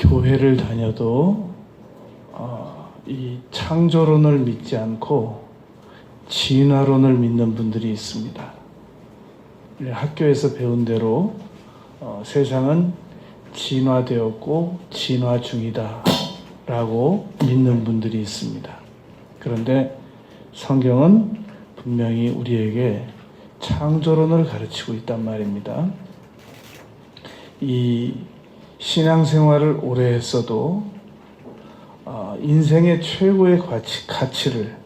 교회를 다녀도 이 창조론을 믿지 않고 진화론을 믿는 분들이 있습니다. 학교에서 배운 대로 세상은 진화되었고 진화 중이다 라고 믿는 분들이 있습니다. 그런데 성경은 분명히 우리에게 창조론을 가르치고 있단 말입니다. 이 신앙생활을 오래 했어도 인생의 최고의 가치를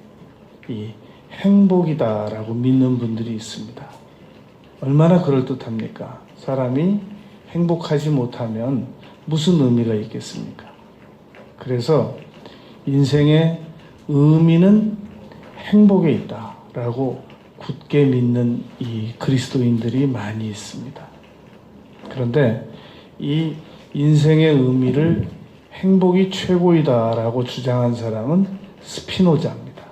이 행복이다라고 믿는 분들이 있습니다. 얼마나 그럴듯합니까? 사람이 행복하지 못하면 무슨 의미가 있겠습니까? 그래서 인생의 의미는 행복에 있다라고 굳게 믿는 이 그리스도인들이 많이 있습니다. 그런데 이 인생의 의미를 행복이 최고이다라고 주장한 사람은 스피노자입니다.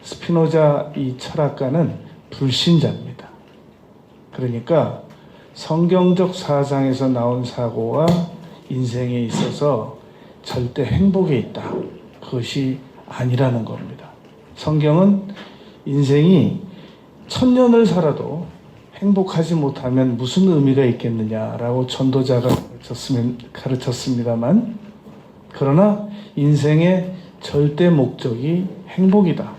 스피노자 이 철학가는 불신자입니다. 그러니까 성경적 사상에서 나온 사고와 인생에 있어서 절대 행복에 있다. 그것이 아니라는 겁니다. 성경은 인생이 1000년을 살아도 행복하지 못하면 무슨 의미가 있겠느냐라고 전도자가 가르쳤습니다만, 그러나 인생의 절대 목적이 행복이다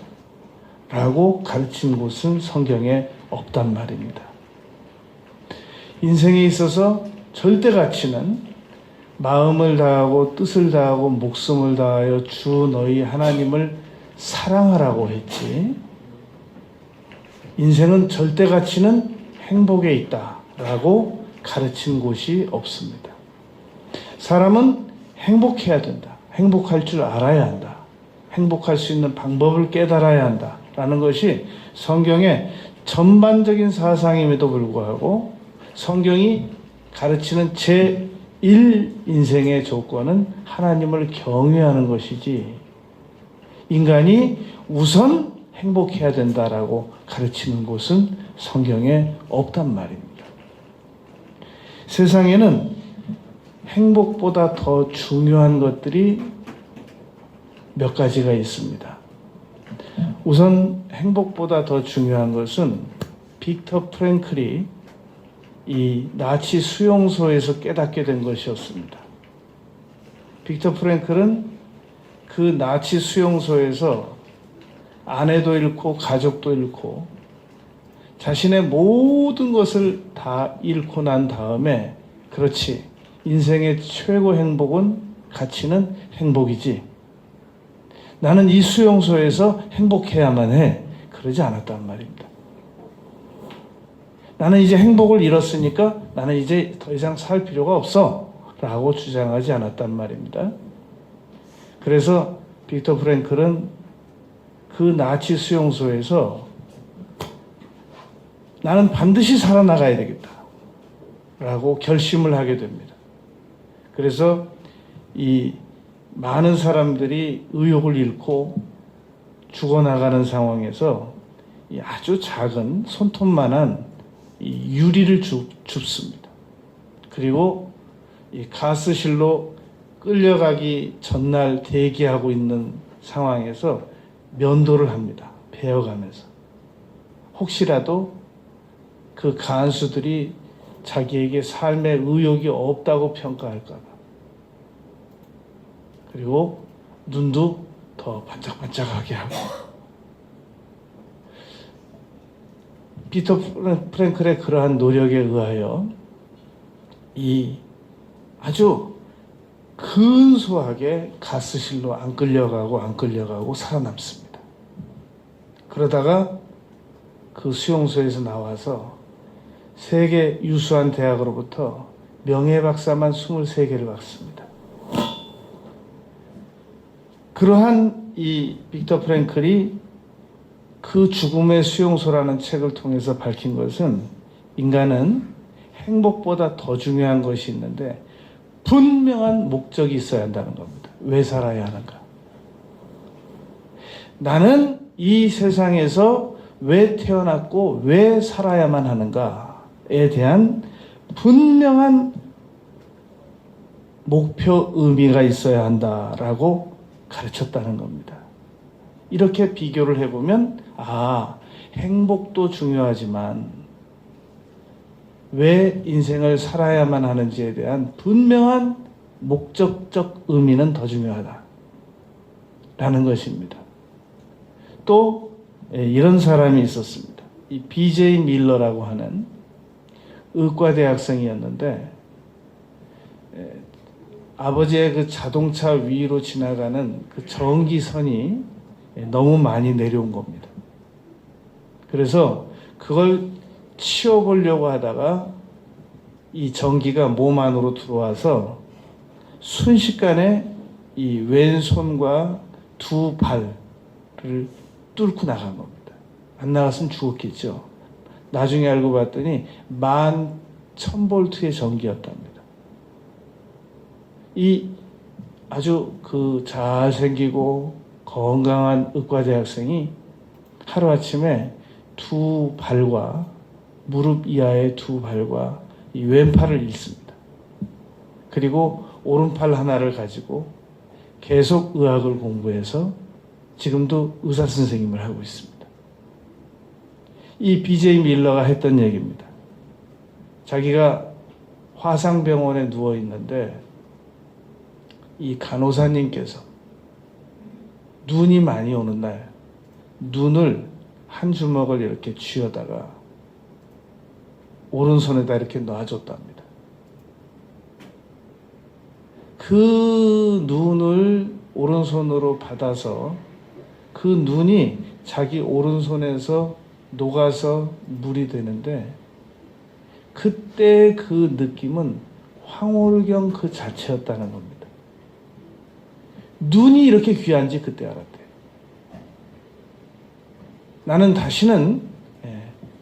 라고 가르친 곳은 성경에 없단 말입니다. 인생에 있어서 절대 가치는 마음을 다하고 뜻을 다하고 목숨을 다하여 주 너희 하나님을 사랑하라고 했지, 인생은 절대 가치는 행복에 있다라고 가르친 곳이 없습니다. 사람은 행복해야 된다. 행복할 줄 알아야 한다. 행복할 수 있는 방법을 깨달아야 한다라는 것이 성경의 전반적인 사상임에도 불구하고 성경이 가르치는 제1 인생의 조건은 하나님을 경외하는 것이지, 인간이 우선 행복해야 된다라고 가르치는 곳은 성경에 없단 말입니다. 세상에는 행복보다 더 중요한 것들이 몇 가지가 있습니다. 우선 행복보다 더 중요한 것은 빅터 프랭클이 이 나치 수용소에서 깨닫게 된 것이었습니다. 빅터 프랭클은 그 나치 수용소에서 아내도 잃고 가족도 잃고 자신의 모든 것을 다 잃고 난 다음에, 그렇지, 인생의 최고 행복은, 가치는 행복이지, 나는 이 수용소에서 행복해야만 해, 그러지 않았단 말입니다. 나는 이제 행복을 잃었으니까 나는 이제 더 이상 살 필요가 없어 라고 주장하지 않았단 말입니다. 그래서 빅터 프랭클은 그 나치 수용소에서 나는 반드시 살아나가야 되겠다 라고 결심을 하게 됩니다. 그래서 이 많은 사람들이 의욕을 잃고 죽어나가는 상황에서 이 아주 작은 손톱만한 이 유리를 줍습니다. 그리고 이 가스실로 끌려가기 전날 대기하고 있는 상황에서 면도를 합니다. 베어가면서. 혹시라도 그 간수들이 자기에게 삶의 의욕이 없다고 평가할까 봐. 그리고 눈도 더 반짝반짝하게 하고. 빅터 프랭클의 그러한 노력에 의하여 이 아주 근소하게 가스실로 안 끌려가고 살아남습니다. 그러다가 그 수용소에서 나와서 세계 유수한 대학으로부터 명예박사만 23개를 받습니다. 그러한 이 빅터 프랭클이 그 죽음의 수용소라는 책을 통해서 밝힌 것은, 인간은 행복보다 더 중요한 것이 있는데 분명한 목적이 있어야 한다는 겁니다. 왜 살아야 하는가? 나는 이 세상에서 왜 태어났고 왜 살아야만 하는가에 대한 분명한 목표 의미가 있어야 한다라고 가르쳤다는 겁니다. 이렇게 비교를 해보면 행복도 중요하지만 왜 인생을 살아야만 하는지에 대한 분명한 목적적 의미는 더 중요하다라는 것입니다. 또 이런 사람이 있었습니다. 이 BJ 밀러라고 하는 의과대학생이었는데 아버지의 그 자동차 위로 지나가는 그 전기선이 너무 많이 내려온 겁니다. 그래서 그걸 치워보려고 하다가 이 전기가 몸 안으로 들어와서 순식간에 이 왼손과 두 발을 뚫고 나간 겁니다. 안 나갔으면 죽었겠죠. 나중에 알고 봤더니 11,000볼트의 전기였답니다. 이 아주 그 잘생기고 건강한 의과대학생이 하루아침에 두 발과 무릎 이하의 두 발과 이 왼팔을 잃습니다. 그리고 오른팔 하나를 가지고 계속 의학을 공부해서 지금도 의사 선생님을 하고 있습니다. 이 BJ 밀러가 했던 얘기입니다. 자기가 화상병원에 누워 있는데 이 간호사님께서 눈이 많이 오는 날 눈을 한 주먹을 이렇게 쥐어다가 오른손에다 이렇게 놔줬답니다. 그 눈을 오른손으로 받아서 그 눈이 자기 오른손에서 녹아서 물이 되는데 그때 그 느낌은 황홀경 그 자체였다는 겁니다. 눈이 이렇게 귀한지 그때 알았대요. 나는 다시는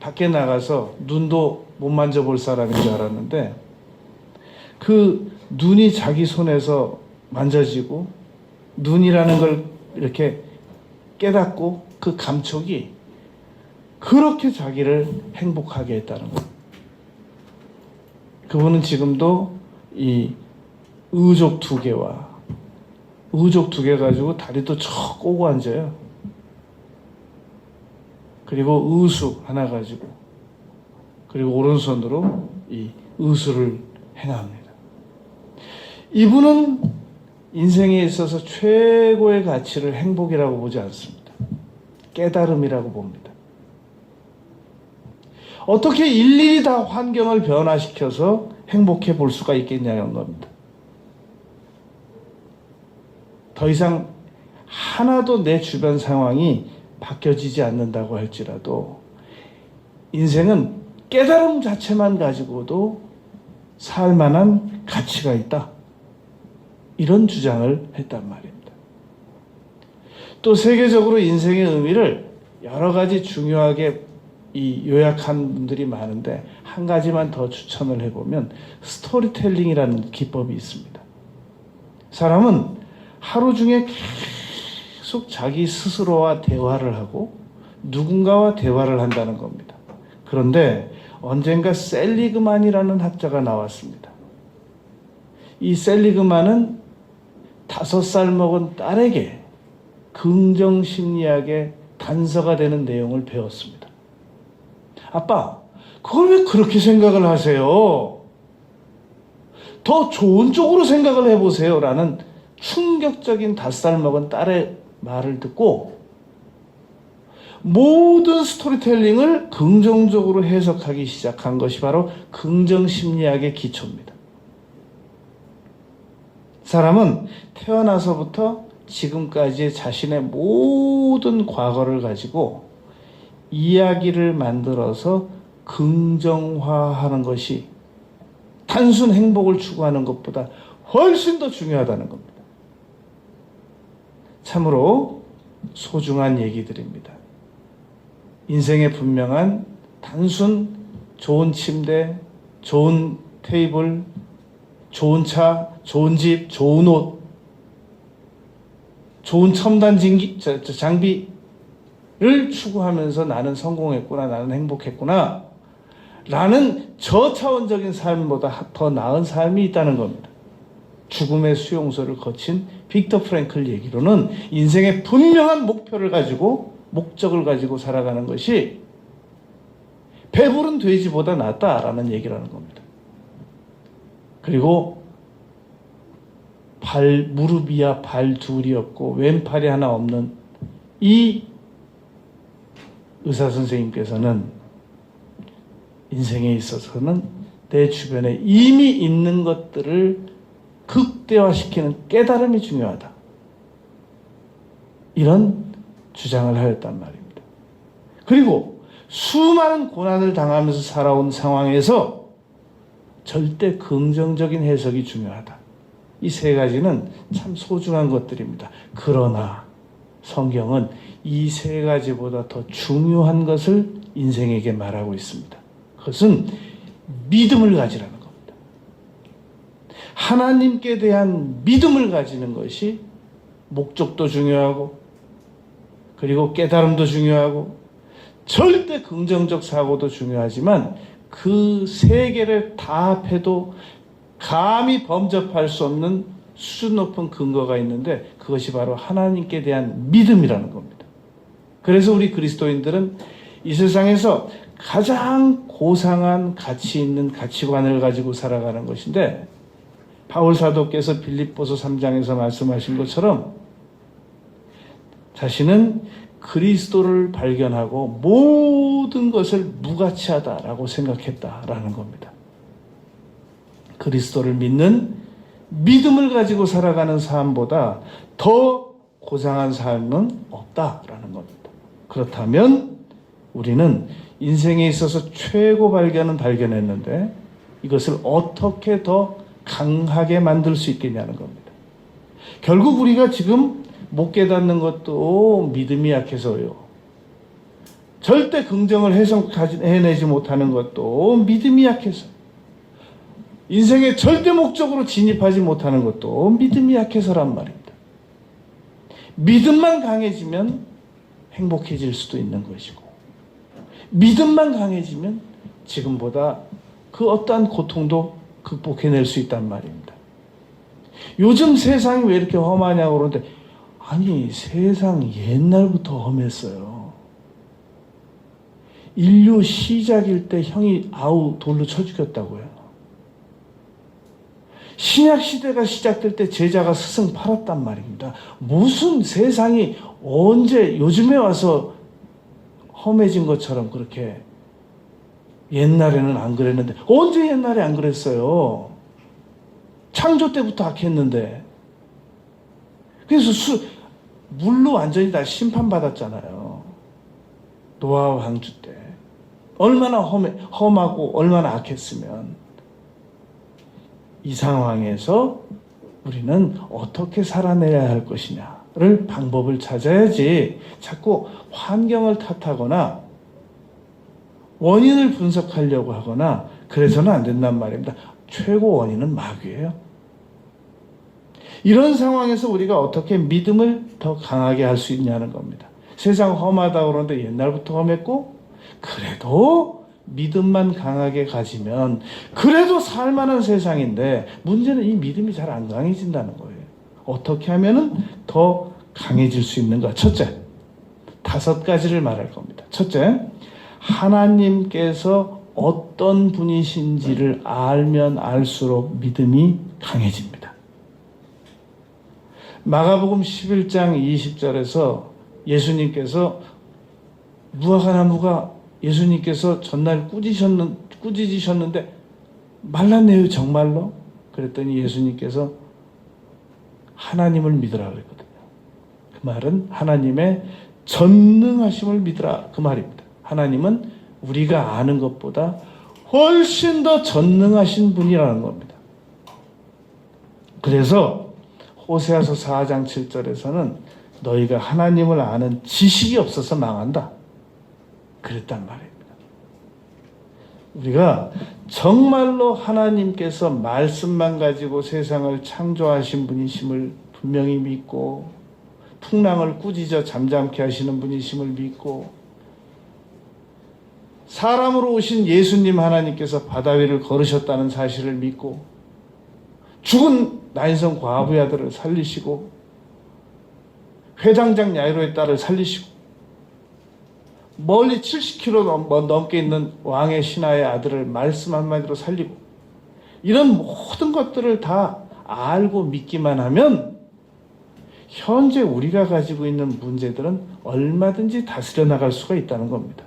밖에 나가서 눈도 못 만져볼 사람인 줄 알았는데 그 눈이 자기 손에서 만져지고 눈이라는 걸 이렇게 깨닫고 그 감촉이 그렇게 자기를 행복하게 했다는 거예요. 그분은 지금도 이 의족 2개와 의족 2개 가지고 다리도 척 꼬고 앉아요. 그리고 의수 하나 가지고 그리고 오른손으로 이 의수를 행합니다. 이분은 인생에 있어서 최고의 가치를 행복이라고 보지 않습니다. 깨달음이라고 봅니다. 어떻게 일일이 다 환경을 변화시켜서 행복해 볼 수가 있겠냐는 겁니다. 더 이상 하나도 내 주변 상황이 바뀌어지지 않는다고 할지라도 인생은 깨달음 자체만 가지고도 살 만한 가치가 있다. 이런 주장을 했단 말입니다. 또 세계적으로 인생의 의미를 여러 가지 중요하게 요약한 분들이 많은데 한 가지만 더 추천을 해보면 스토리텔링이라는 기법이 있습니다. 사람은 하루 중에 계속 자기 스스로와 대화를 하고 누군가와 대화를 한다는 겁니다. 그런데 언젠가 셀리그만이라는 학자가 나왔습니다. 이 셀리그만은 5살 먹은 딸에게 긍정심리학의 단서가 되는 내용을 배웠습니다. 아빠, 그걸 왜 그렇게 생각을 하세요? 더 좋은 쪽으로 생각을 해보세요. 라는 충격적인 5살 먹은 딸의 말을 듣고 모든 스토리텔링을 긍정적으로 해석하기 시작한 것이 바로 긍정심리학의 기초입니다. 사람은 태어나서부터 지금까지의 자신의 모든 과거를 가지고 이야기를 만들어서 긍정화하는 것이 단순 행복을 추구하는 것보다 훨씬 더 중요하다는 겁니다. 참으로 소중한 얘기들입니다. 인생의 분명한 단순 좋은 침대, 좋은 테이블, 좋은 차, 좋은 집, 좋은 옷, 좋은 첨단 장비를 추구하면서 나는 성공했구나, 나는 행복했구나 라는 저차원적인 삶보다 더 나은 삶이 있다는 겁니다. 죽음의 수용소를 거친 빅터 프랭클 얘기로는 인생의 분명한 목표를 가지고 목적을 가지고 살아가는 것이 배부른 돼지보다 낫다라는 얘기라는 겁니다. 그리고 무릎이야 발 둘이 없고 왼팔이 하나 없는 이 의사 선생님께서는 인생에 있어서는 내 주변에 이미 있는 것들을 극대화시키는 깨달음이 중요하다. 이런 주장을 하였단 말입니다. 그리고 수많은 고난을 당하면서 살아온 상황에서 절대 긍정적인 해석이 중요하다. 이 세 가지는 참 소중한 것들입니다. 그러나 성경은 이 세 가지보다 더 중요한 것을 인생에게 말하고 있습니다. 그것은 믿음을 가지라는 겁니다. 하나님께 대한 믿음을 가지는 것이 목적도 중요하고 그리고 깨달음도 중요하고 절대 긍정적 사고도 중요하지만 그 세 개를 다 합해도 감히 범접할 수 없는 수준 높은 근거가 있는데 그것이 바로 하나님께 대한 믿음이라는 겁니다. 그래서 우리 그리스도인들은 이 세상에서 가장 고상한 가치 있는 가치관을 가지고 살아가는 것인데 바울 사도께서 빌립보서 3장에서 말씀하신 것처럼 자신은 그리스도를 발견하고 모든 것을 무가치하다라고 생각했다라는 겁니다. 그리스도를 믿는 믿음을 가지고 살아가는 삶보다 더 고상한 삶은 없다라는 겁니다. 그렇다면 우리는 인생에 있어서 최고 발견은 발견했는데 이것을 어떻게 더 강하게 만들 수 있겠냐는 겁니다. 결국 우리가 지금 못 깨닫는 것도 믿음이 약해서요. 절대 긍정을 해내지 못하는 것도 믿음이 약해서. 인생의 절대 목적으로 진입하지 못하는 것도 믿음이 약해서란 말입니다. 믿음만 강해지면 행복해질 수도 있는 것이고 믿음만 강해지면 지금보다 그 어떠한 고통도 극복해낼 수 있단 말입니다. 요즘 세상이 왜 이렇게 험하냐고 그러는데 아니 세상 옛날부터 험했어요. 인류 시작일 때 형이 돌로 쳐 죽였다고요. 신약 시대가 시작될 때 제자가 스승 팔았단 말입니다. 무슨 세상이 언제 요즘에 와서 험해진 것처럼 그렇게 옛날에는 안 그랬는데 언제 옛날에 안 그랬어요. 창조 때부터 악했는데. 그래서 물로 완전히 다 심판받았잖아요. 노아와 방주 때. 얼마나 험하고 얼마나 악했으면. 이 상황에서 우리는 어떻게 살아내야 할 것이냐를 방법을 찾아야지 자꾸 환경을 탓하거나 원인을 분석하려고 하거나 그래서는 안 된단 말입니다. 최고 원인은 마귀예요. 이런 상황에서 우리가 어떻게 믿음을 더 강하게 할 수 있냐는 겁니다. 세상 험하다고 그러는데 옛날부터 험했고 그래도 믿음만 강하게 가지면 그래도 살만한 세상인데 문제는 이 믿음이 잘 안 강해진다는 거예요. 어떻게 하면은 더 강해질 수 있는가? 첫째, 5가지를 말할 겁니다. 첫째, 하나님께서 어떤 분이신지를 알면 알수록 믿음이 강해집니다. 마가복음 11장 20절에서 예수님께서 무화과나무가 예수님께서 전날 꾸짖으셨는데 말랐네요 정말로? 그랬더니 예수님께서 하나님을 믿으라 그랬거든요. 그 말은 하나님의 전능하심을 믿으라 그 말입니다. 하나님은 우리가 아는 것보다 훨씬 더 전능하신 분이라는 겁니다. 그래서 호세아서 4장 7절에서는 너희가 하나님을 아는 지식이 없어서 망한다 그랬단 말입니다. 우리가 정말로 하나님께서 말씀만 가지고 세상을 창조하신 분이심을 분명히 믿고 풍랑을 꾸짖어 잠잠케 하시는 분이심을 믿고 사람으로 오신 예수님 하나님께서 바다 위를 걸으셨다는 사실을 믿고 죽은 나인성 과부의 아들을 살리시고 회당장 야이로의 딸을 살리시고 멀리 70km 넘게 있는 왕의 신하의 아들을 말씀 한마디로 살리고 이런 모든 것들을 다 알고 믿기만 하면 현재 우리가 가지고 있는 문제들은 얼마든지 다스려 나갈 수가 있다는 겁니다.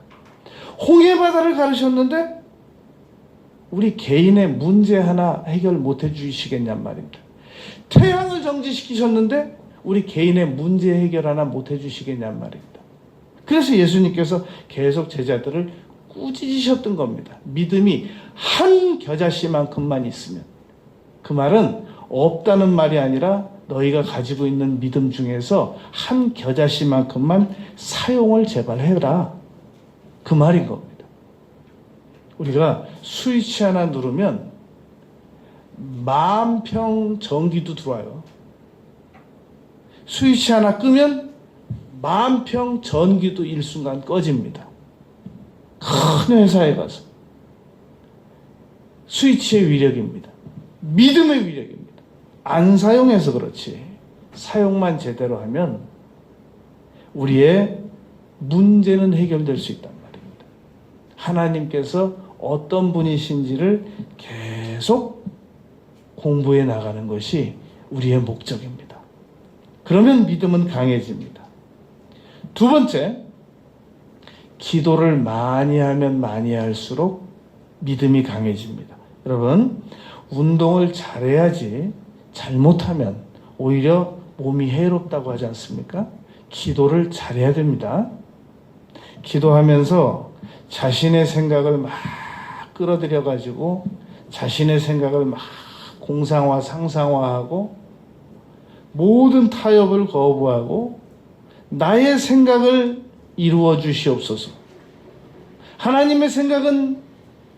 홍해바다를 가르셨는데 우리 개인의 문제 하나 해결 못 해주시겠냔 말입니다. 태양을 정지시키셨는데 우리 개인의 문제 해결 하나 못 해주시겠냔 말입니다. 그래서 예수님께서 계속 제자들을 꾸짖으셨던 겁니다. 믿음이 한 겨자씨만큼만 있으면, 그 말은 없다는 말이 아니라 너희가 가지고 있는 믿음 중에서 한 겨자씨만큼만 사용을 제발 해라, 그 말인 겁니다. 우리가 스위치 하나 누르면 10,000평 전기도 들어와요. 스위치 하나 끄면 10,000평 전기도 일순간 꺼집니다. 큰 회사에 가서. 스위치의 위력입니다. 믿음의 위력입니다. 안 사용해서 그렇지, 사용만 제대로 하면 우리의 문제는 해결될 수 있단 말입니다. 하나님께서 어떤 분이신지를 계속 공부해 나가는 것이 우리의 목적입니다. 그러면 믿음은 강해집니다. 두 번째, 기도를 많이 하면 많이 할수록 믿음이 강해집니다. 여러분, 운동을 잘해야지 잘못하면 오히려 몸이 해롭다고 하지 않습니까? 기도를 잘해야 됩니다. 기도하면서 자신의 생각을 막 끌어들여 가지고 자신의 생각을 막 공상화, 상상화하고 모든 타협을 거부하고 나의 생각을 이루어 주시옵소서. 하나님의 생각은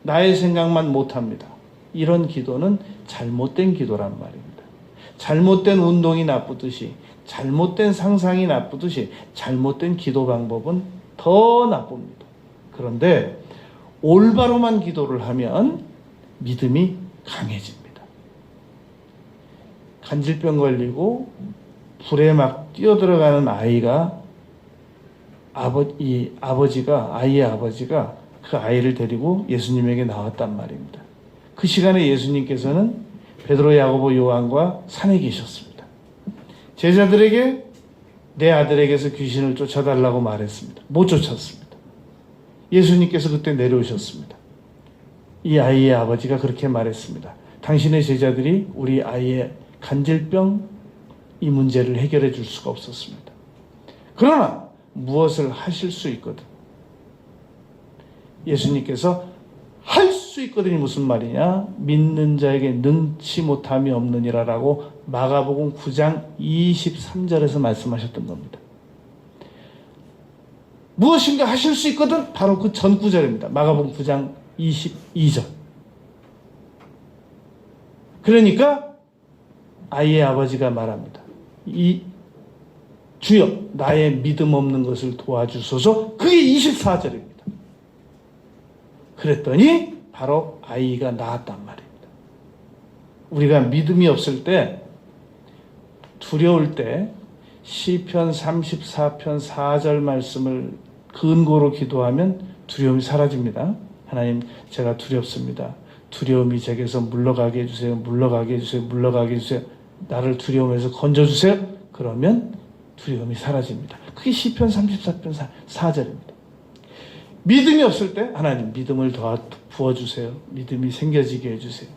나의 생각만 못합니다. 이런 기도는 잘못된 기도란 말입니다. 잘못된 운동이 나쁘듯이, 잘못된 상상이 나쁘듯이 잘못된 기도 방법은 더 나쁩니다. 그런데 올바로만 기도를 하면 믿음이 강해집니다. 간질병 걸리고 불에 막 뛰어들어가는 아이가 아이의 아버지가 그 아이를 데리고 예수님에게 나왔단 말입니다. 그 시간에 예수님께서는 베드로, 야고보, 요한과 산에 계셨습니다. 제자들에게 내 아들에게서 귀신을 쫓아달라고 말했습니다. 못 쫓았습니다. 예수님께서 그때 내려오셨습니다. 이 아이의 아버지가 그렇게 말했습니다. 당신의 제자들이 우리 아이의 간질병 이 문제를 해결해 줄 수가 없었습니다. 그러나 무엇을 하실 수 있거든. 예수님께서 할 수 있거든이 무슨 말이냐? 믿는 자에게 능치 못함이 없느니라라고 마가복음 9장 23절에서 말씀하셨던 겁니다. 무엇인가 하실 수 있거든? 바로 그 전 구절입니다. 마가복음 9장 22절. 그러니까 아이의 아버지가 말합니다. 주여 나의 믿음 없는 것을 도와주소서. 그게 24절입니다. 그랬더니 바로 아이가 나았단 말입니다. 우리가 믿음이 없을 때, 두려울 때 시편 34편 4절 말씀을 근거로 기도하면 두려움이 사라집니다. 하나님, 제가 두렵습니다. 두려움이 제게서 물러가게 해주세요. 물러가게 해주세요. 물러가게 해주세요. 나를 두려움에서 건져주세요. 그러면 두려움이 사라집니다. 그게 시편 34편 4절입니다. 믿음이 없을 때 하나님 믿음을 더 부어주세요. 믿음이 생겨지게 해주세요.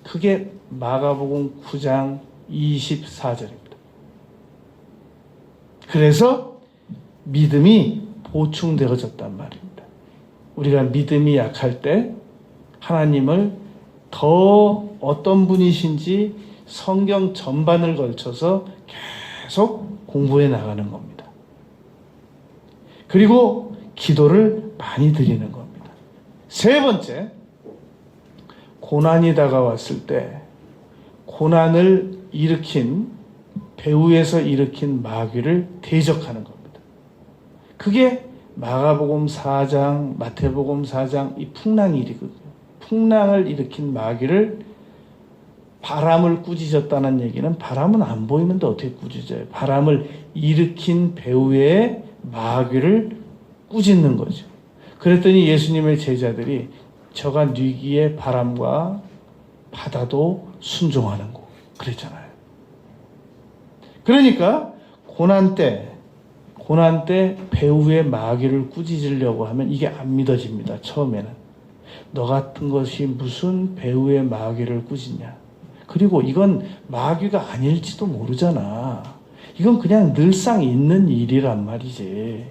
그게 마가복음 9장 24절입니다. 그래서 믿음이 보충되어졌단 말입니다. 우리가 믿음이 약할 때 하나님을 더 어떤 분이신지 성경 전반을 걸쳐서 계속 공부해 나가는 겁니다. 그리고 기도를 많이 드리는 겁니다. 세 번째, 고난이 다가왔을 때 고난을 일으킨, 배후에서 일으킨 마귀를 대적하는 겁니다. 그게 마가복음 4장, 마태복음 4장 이 풍랑이 일이거든요. 풍랑을 일으킨 마귀를 바람을 꾸짖었다는 얘기는 바람은 안 보이는데 어떻게 꾸짖어요? 바람을 일으킨 배후의 마귀를 꾸짖는 거죠. 그랬더니 예수님의 제자들이 저가 뉘기에 바람과 바다도 순종하는 거 그랬잖아요. 그러니까 고난 때 배후의 마귀를 꾸짖으려고 하면 이게 안 믿어집니다. 처음에는. 너 같은 것이 무슨 배후의 마귀를 꾸짖냐. 그리고 이건 마귀가 아닐지도 모르잖아. 이건 그냥 늘상 있는 일이란 말이지.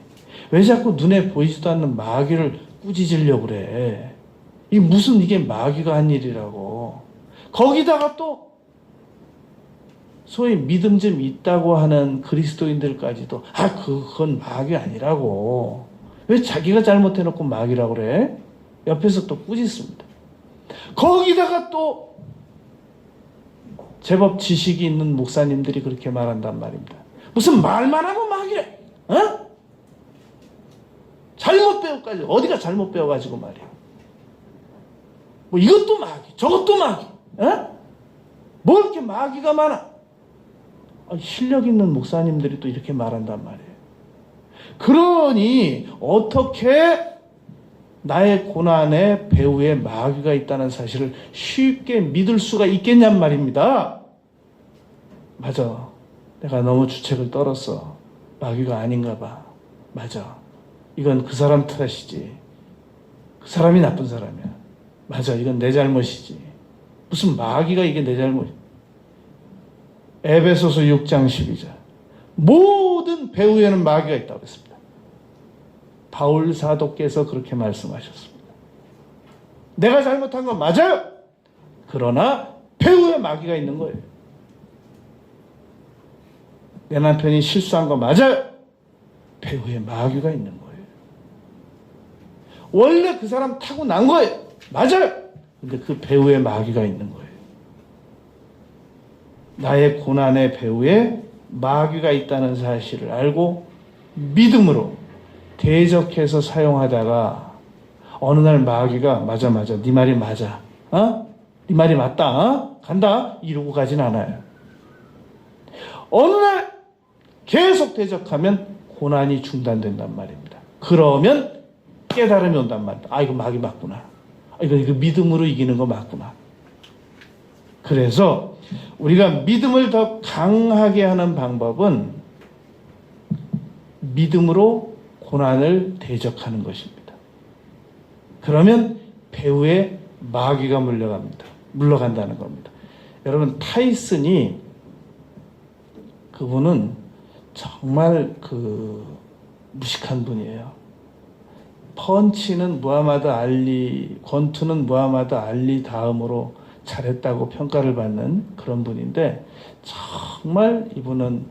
왜 자꾸 눈에 보이지도 않는 마귀를 꾸짖으려고 그래. 이게 마귀가 한 일이라고. 거기다가 또 소위 믿음 좀 있다고 하는 그리스도인들까지도 그건 마귀 아니라고. 왜 자기가 잘못해놓고 마귀라고 그래? 옆에서 또 꾸짖습니다. 거기다가 또 제법 지식이 있는 목사님들이 그렇게 말한단 말입니다. 무슨 말만 하면 마귀래. 어? 잘못 배워가지고 어디가 잘못 배워가지고 말이야. 뭐 이것도 마귀, 저것도 마귀. 어? 뭐 이렇게 마귀가 많아? 실력 있는 목사님들이 또 이렇게 말한단 말이에요. 그러니 어떻게 나의 고난에 배후에 마귀가 있다는 사실을 쉽게 믿을 수가 있겠냔 말입니다. 맞아. 내가 너무 주책을 떨었어. 마귀가 아닌가 봐. 맞아. 이건 그 사람 탓이지. 그 사람이 나쁜 사람이야. 맞아. 이건 내 잘못이지. 무슨 마귀가 이게 내 잘못이야. 에베소서 6장 12절. 모든 배후에는 마귀가 있다고 했습니다. 바울 사도께서 그렇게 말씀하셨습니다. 내가 잘못한 건 맞아요. 그러나 배후에 마귀가 있는 거예요. 내 남편이 실수한 거 맞아요. 배후에 마귀가 있는 거예요. 원래 그 사람 타고난 거예요. 맞아요. 근데 그 배후에 마귀가 있는 거예요. 나의 고난의 배후에 마귀가 있다는 사실을 알고 믿음으로 대적해서 사용하다가 어느 날 마귀가 맞아 네 말이 맞아 네 말이 맞다 간다 이러고 가진 않아요. 어느 날 계속 대적하면 고난이 중단된단 말입니다. 그러면 깨달음이 온단 말입니다. 이거 마귀 맞구나. 이거 믿음으로 이기는 거 맞구나. 그래서 우리가 믿음을 더 강하게 하는 방법은 믿음으로 고난을 대적하는 것입니다. 그러면 배후에 마귀가 물러간다는 겁니다. 여러분 타이슨이 그분은 정말 무식한 분이에요. 펀치는 무하마드 알리, 권투는 무하마드 알리 다음으로 잘했다고 평가를 받는 그런 분인데 정말 이분은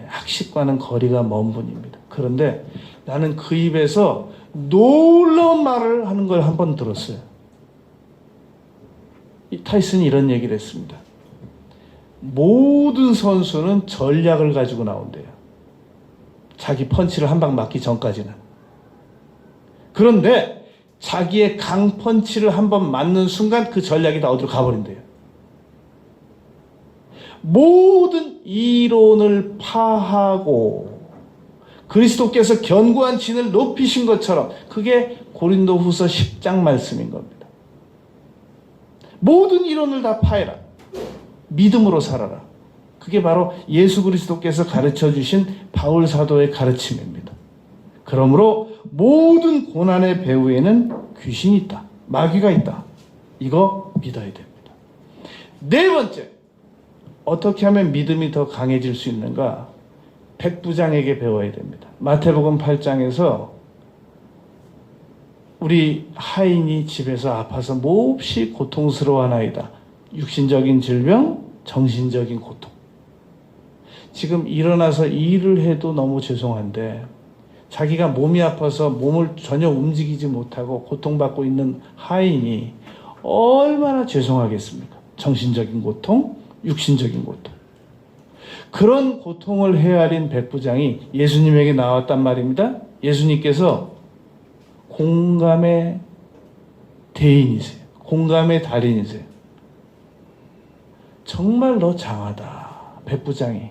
학식과는 거리가 먼 분입니다. 그런데 나는 그 입에서 놀라운 말을 하는 걸 한 번 들었어요. 이 타이슨이 이런 얘기를 했습니다. 모든 선수는 전략을 가지고 나온대요. 자기 펀치를 한 방 맞기 전까지는. 그런데 자기의 강펀치를 한번 맞는 순간 그 전략이 다 어디로 가버린대요. 모든 이론을 파하고 그리스도께서 견고한 진을 높이신 것처럼 그게 고린도후서 10장 말씀인 겁니다. 모든 이론을 다 파해라. 믿음으로 살아라. 그게 바로 예수 그리스도께서 가르쳐 주신 바울 사도의 가르침입니다. 그러므로 모든 고난의 배후에는 귀신이 있다. 마귀가 있다. 이거 믿어야 됩니다. 네 번째, 어떻게 하면 믿음이 더 강해질 수 있는가? 백부장에게 배워야 됩니다. 마태복음 8장에서 우리 하인이 집에서 아파서 몹시 고통스러워하나이다. 육신적인 질병, 정신적인 고통. 지금 일어나서 일을 해도 너무 죄송한데 자기가 몸이 아파서 몸을 전혀 움직이지 못하고 고통받고 있는 하인이 얼마나 죄송하겠습니까? 정신적인 고통, 육신적인 고통. 그런 고통을 헤아린 백부장이 예수님에게 나왔단 말입니다. 예수님께서 공감의 대인이세요. 공감의 달인이세요. 정말 너 장하다. 백부장이.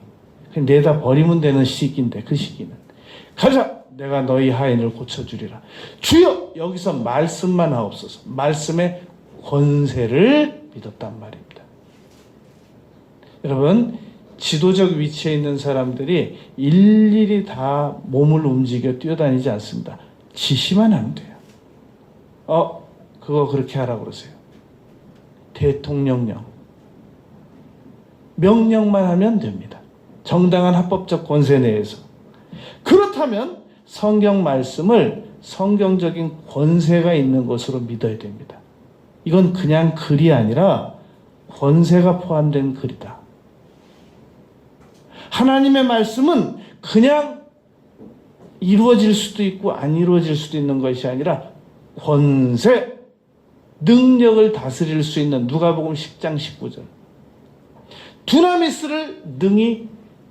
내다 버리면 되는 시기인데 그 시기는. 가자. 내가 너희 하인을 고쳐주리라. 주여 여기서 말씀만 하옵소서. 말씀의 권세를 믿었단 말입니다. 여러분 지도적 위치에 있는 사람들이 일일이 다 몸을 움직여 뛰어다니지 않습니다. 지시만 하면 돼요. 그거 그렇게 하라고 그러세요. 대통령령. 명령만 하면 됩니다. 정당한 합법적 권세 내에서. 그렇다면 성경 말씀을 성경적인 권세가 있는 것으로 믿어야 됩니다. 이건 그냥 글이 아니라 권세가 포함된 글이다. 하나님의 말씀은 그냥 이루어질 수도 있고 안 이루어질 수도 있는 것이 아니라 권세, 능력을 다스릴 수 있는 누가복음 10장 19절. 두나미스를 능히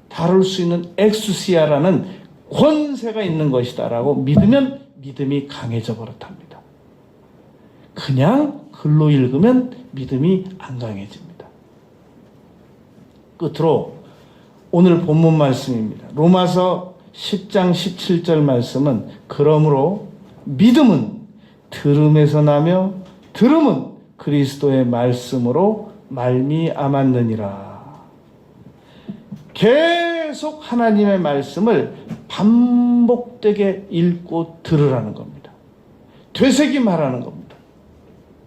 다룰 수 있는 엑수시아라는 권세가 있는 것이다 라고 믿으면 믿음이 강해져 버릇합니다. 그냥 글로 읽으면 믿음이 안 강해집니다. 끝으로 오늘 본문 말씀입니다. 로마서 10장 17절 말씀은 그러므로 믿음은 들음에서 나며 들음은 그리스도의 말씀으로 말미암았느니라. 계속 하나님의 말씀을 반복되게 읽고 들으라는 겁니다. 되새기 말하는 겁니다.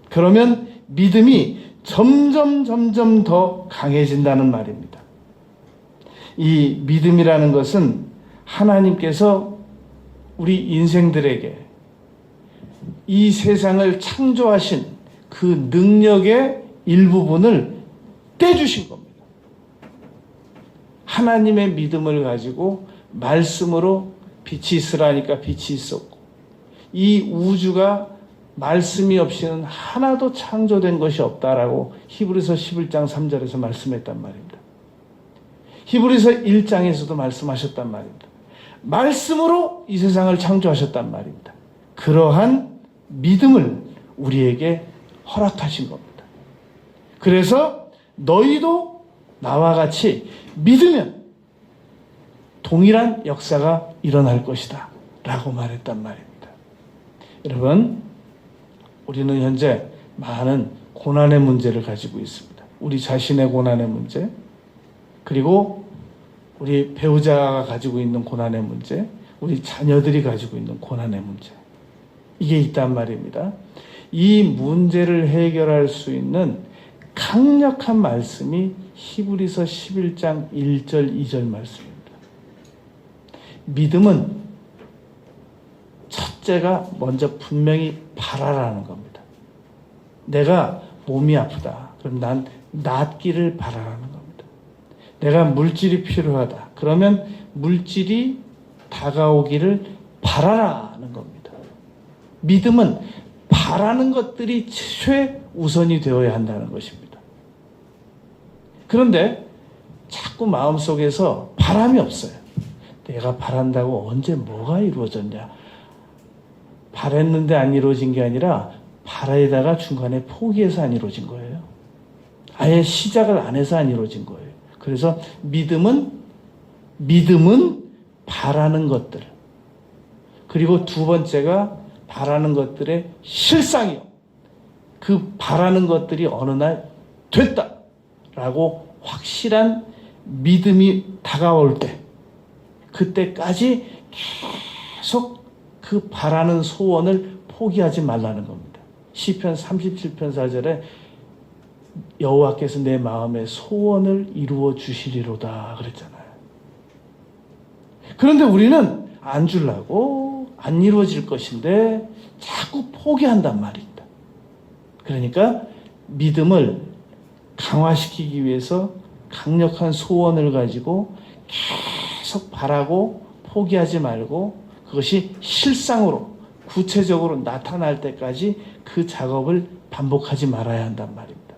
그러면 믿음이 점점 더 강해진다는 말입니다. 이 믿음이라는 것은 하나님께서 우리 인생들에게 이 세상을 창조하신 그 능력의 일부분을 떼주신 겁니다. 하나님의 믿음을 가지고 말씀으로 빛이 있으라니까 빛이 있었고 이 우주가 말씀이 없이는 하나도 창조된 것이 없다라고 히브리서 11장 3절에서 말씀했단 말입니다. 히브리서 1장에서도 말씀하셨단 말입니다. 말씀으로 이 세상을 창조하셨단 말입니다. 그러한 믿음을 우리에게 허락하신 겁니다. 그래서 너희도 나와 같이 믿으면 동일한 역사가 일어날 것이다 라고 말했단 말입니다. 여러분, 우리는 현재 많은 고난의 문제를 가지고 있습니다. 우리 자신의 고난의 문제, 그리고 우리 배우자가 가지고 있는 고난의 문제, 우리 자녀들이 가지고 있는 고난의 문제, 이게 있단 말입니다. 이 문제를 해결할 수 있는 강력한 말씀이 히브리서 11장 1절 2절 말씀입니다. 믿음은 첫째가 먼저 분명히 바라라는 겁니다. 내가 몸이 아프다. 그럼 난 낫기를 바라라는 겁니다. 내가 물질이 필요하다. 그러면 물질이 다가오기를 바라라는 겁니다. 믿음은 바라는 것들이 최우선이 되어야 한다는 것입니다. 그런데 자꾸 마음속에서 바람이 없어요. 내가 바란다고 언제 뭐가 이루어졌냐. 바랬는데 안 이루어진 게 아니라 바라다가 중간에 포기해서 안 이루어진 거예요. 아예 시작을 안 해서 안 이루어진 거예요. 그래서 믿음은 바라는 것들. 그리고 두 번째가 바라는 것들의 실상이요. 그 바라는 것들이 어느 날 됐다라고 확실한 믿음이 다가올 때, 그때까지 계속 그 바라는 소원을 포기하지 말라는 겁니다. 시편 37편 4절에 여호와께서 내 마음의 소원을 이루어 주시리로다 그랬잖아요. 그런데 우리는 안 주려고 안 이루어질 것인데 자꾸 포기한단 말입니다. 그러니까 믿음을 강화시키기 위해서 강력한 소원을 가지고 계속 바라고 포기하지 말고 그것이 실상으로 구체적으로 나타날 때까지 그 작업을 반복하지 말아야 한단 말입니다.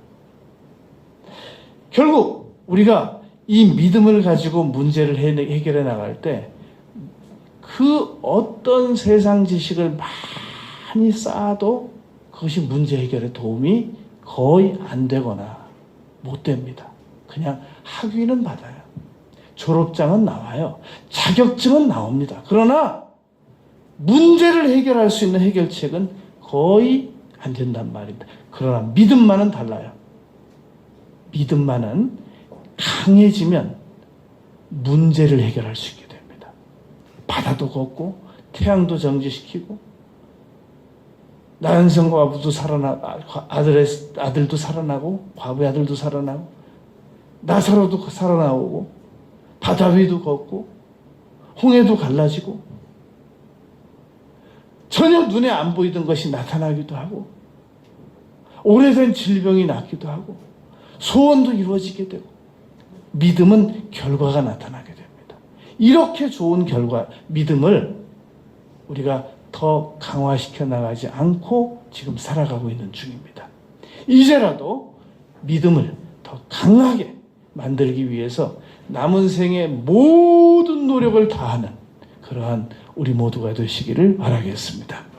결국 우리가 이 믿음을 가지고 문제를 해결해 나갈 때 그 어떤 세상 지식을 많이 쌓아도 그것이 문제 해결에 도움이 거의 안 되거나 못 됩니다. 그냥 학위는 받아요. 졸업장은 나와요. 자격증은 나옵니다. 그러나 문제를 해결할 수 있는 해결책은 거의 안 된단 말입니다. 그러나 믿음만은 달라요. 믿음만은 강해지면 문제를 해결할 수 있게 됩니다. 바다도 걷고 태양도 정지시키고 나연성 과부도 아들도 살아나고 과부의 아들도 살아나고 나사로도 살아나오고 바다 위도 걷고 홍해도 갈라지고 전혀 눈에 안 보이던 것이 나타나기도 하고 오래된 질병이 낫기도 하고 소원도 이루어지게 되고 믿음은 결과가 나타나게 됩니다. 이렇게 좋은 믿음을 우리가 더 강화시켜 나가지 않고 지금 살아가고 있는 중입니다. 이제라도 믿음을 더 강하게 만들기 위해서 남은 생의 모든 노력을 다하는 그러한 우리 모두가 되시기를 바라겠습니다.